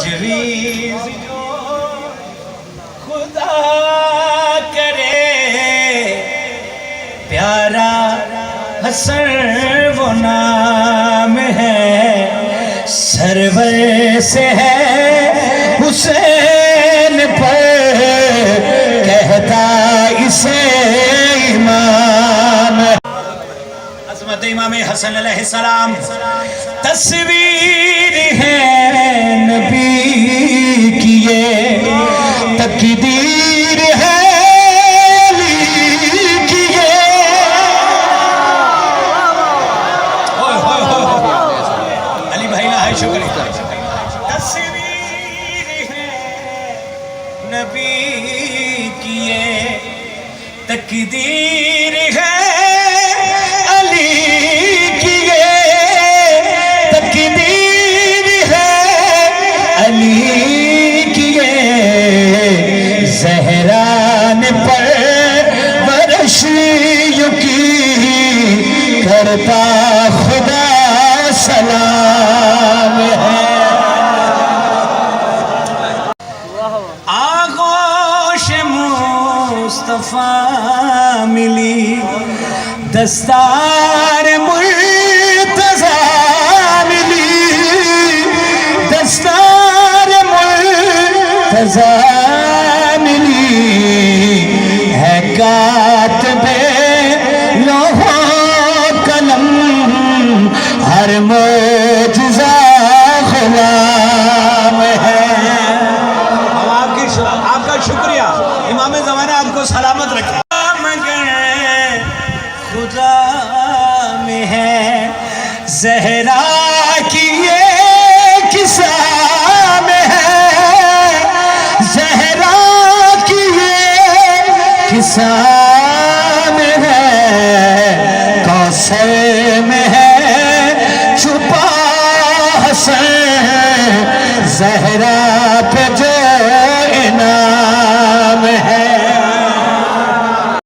तजवीज़ जो खुदा करे, प्यारा हसन वो नाम है, सरवर से है हुसैन पर कहता इसे इमाम। अज़मत इमाम हसन अलैहिस्सलाम तस्वीर है नबी की, ये तकदीर है नबी की, ये तकदीर है अली की, ये तकदीर है अली की, ये ज़हरान पर बरशियों की करता खुदा सलाम है। मुस्तफा मिली दस्तार मुर्तज़ा मिली, दस्तार मुर्तज़ा मिली, है कातिबे लौह कलम हर मौजज़ा ग़ुलाम है। आपका शुक्रिया, इमाम ज़माना आपको सलामत रखे। मगर खुदा में है ज़हरा की ये किस्सा में है, ज़हरा की ये किस्सा में है, कौसर में है छुपा हसन ज़हरा पे जो